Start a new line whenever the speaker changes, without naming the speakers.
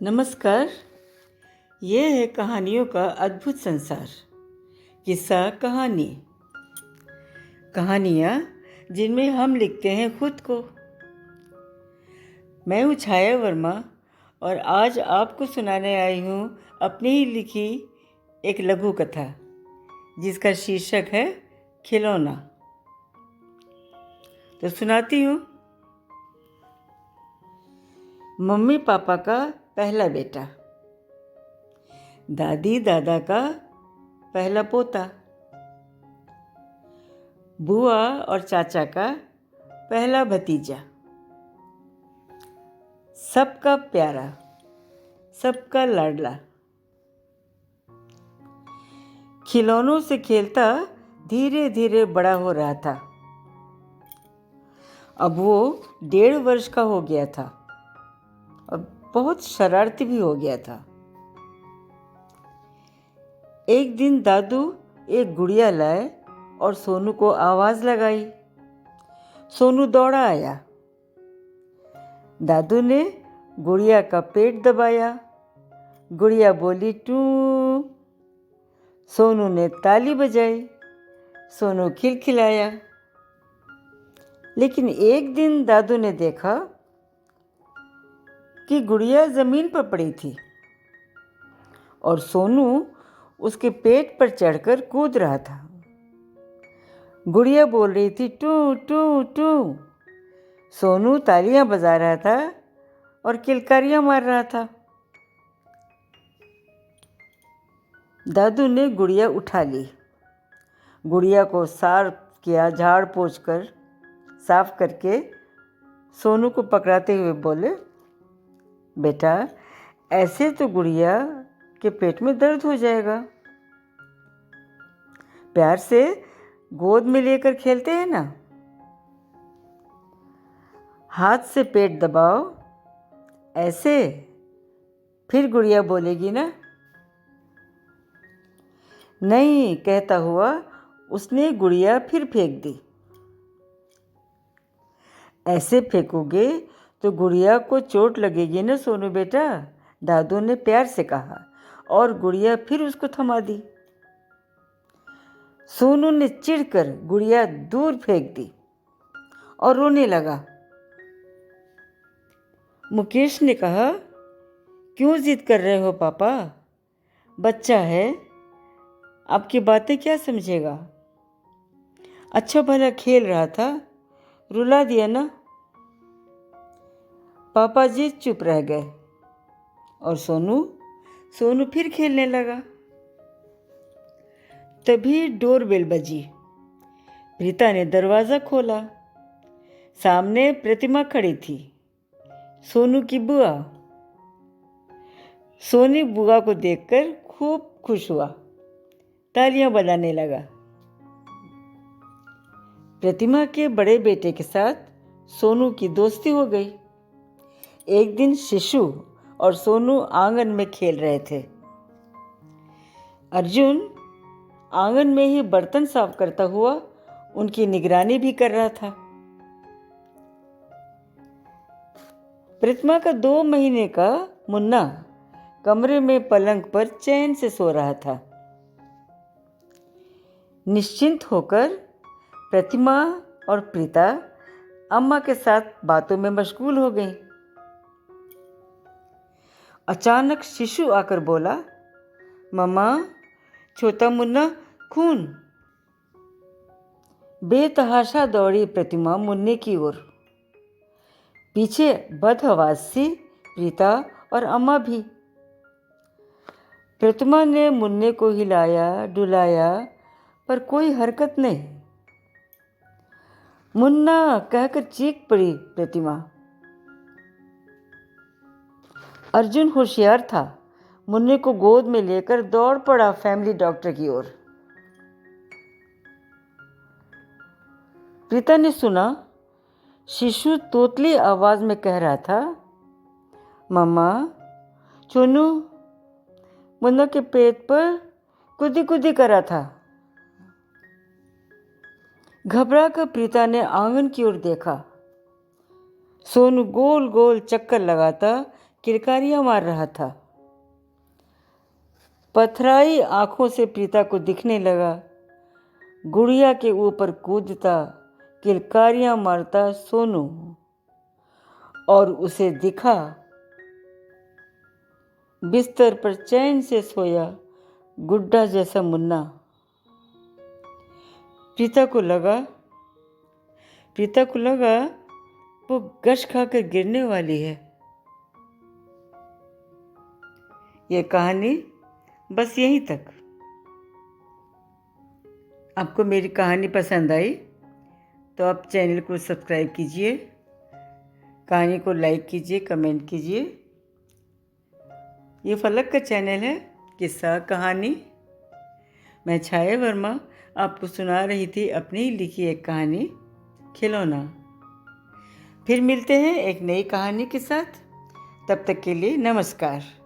नमस्कार। ये है कहानियों का अद्भुत संसार। किस्सा कहानी, कहानियाँ जिनमें हम लिखते हैं खुद को। मैं हूँ छाया वर्मा और आज आपको सुनाने आई हूँ अपनी ही लिखी एक लघु कथा जिसका शीर्षक है खिलौना। तो सुनाती हूँ। मम्मी पापा का पहला बेटा, दादी दादा का पहला पोता, बुआ और चाचा का पहला भतीजा, सबका प्यारा, सबका लाडला। खिलौनों से खेलता धीरे धीरे बड़ा हो रहा था। अब वो 1.5 वर्ष का हो गया था और बहुत शरारती भी हो गया था। एक दिन दादू एक गुड़िया लाए और सोनू को आवाज़ लगाई। सोनू दौड़ा आया। दादू ने गुड़िया का पेट दबाया। गुड़िया बोली टू। सोनू ने ताली बजाई। सोनू खिलखिलाया। लेकिन एक दिन दादू ने देखा कि गुड़िया ज़मीन पर पड़ी थी और सोनू उसके पेट पर चढ़कर कूद रहा था। गुड़िया बोल रही थी टू टू टू। सोनू तालियां बजा रहा था और किलकारियां मार रहा था। दादू ने गुड़िया उठा ली। गुड़िया को साफ किया, झाड़ पोंछ कर साफ करके सोनू को पकड़ाते हुए बोले, बेटा ऐसे तो गुड़िया के पेट में दर्द हो जाएगा। प्यार से गोद में लेकर खेलते हैं ना। हाथ से पेट दबाओ, ऐसे, फिर गुड़िया बोलेगी ना। नहीं कहता हुआ उसने गुड़िया फिर फेंक दी। ऐसे फेंकोगे तो गुड़िया को चोट लगेगी ना सोनू बेटा, दादू ने प्यार से कहा और गुड़िया फिर उसको थमा दी। सोनू ने चिढ़कर गुड़िया दूर फेंक दी और रोने लगा। मुकेश ने कहा, क्यों जिद कर रहे हो पापा? बच्चा है, आपकी बातें क्या समझेगा? अच्छा भला खेल रहा था, रुला दिया ना। पापा जी चुप रह गए और सोनू फिर खेलने लगा। तभी डोरबेल बजी। प्रीता ने दरवाज़ा खोला। सामने प्रतिमा खड़ी थी, सोनू की बुआ। सोनी बुआ को देखकर खूब खुश हुआ, तालियां बजाने लगा। प्रतिमा के बड़े बेटे के साथ सोनू की दोस्ती हो गई। एक दिन शिशु और सोनू आंगन में खेल रहे थे। अर्जुन आंगन में ही बर्तन साफ करता हुआ उनकी निगरानी भी कर रहा था। प्रतिमा का 2 महीने का मुन्ना कमरे में पलंग पर चैन से सो रहा था। निश्चिंत होकर प्रतिमा और प्रीता अम्मा के साथ बातों में मशगूल हो गईं। अचानक शिशु आकर बोला, मम्मा छोटा मुन्ना खून। बेतहाशा दौड़ी प्रतिमा मुन्ने की ओर। पीछे बदहवास सी प्रीता और अम्मा भी। प्रतिमा ने मुन्ने को हिलाया डुलाया पर कोई हरकत नहीं। मुन्ना कहकर चीख पड़ी प्रतिमा। अर्जुन होशियार था, मुन्ने को गोद में लेकर दौड़ पड़ा फैमिली डॉक्टर की ओर। प्रीता ने सुना शिशु तोतली आवाज में कह रहा था, मम्मा चुनू मुन्ना के पेट पर कुदी कुदी करा था। घबरा कर प्रीता ने आंगन की ओर देखा। सोनू गोल गोल चक्कर लगाता किलकारियाँ मार रहा था। पथराई आंखों से प्रीता को दिखने लगा गुड़िया के ऊपर कूदता किलकारियाँ मारता सोनू, और उसे दिखा बिस्तर पर चैन से सोया गुड्डा जैसा मुन्ना। प्रीता को लगा वो गश खाकर गिरने वाली है। ये कहानी बस यहीं तक। आपको मेरी कहानी पसंद आई तो आप चैनल को सब्सक्राइब कीजिए, कहानी को लाइक कीजिए, कमेंट कीजिए। ये फलक का चैनल है, किस्सा कहानी। मैं छाया वर्मा आपको सुना रही थी अपनी लिखी एक कहानी, खिलौना। फिर मिलते हैं एक नई कहानी के साथ। तब तक के लिए नमस्कार।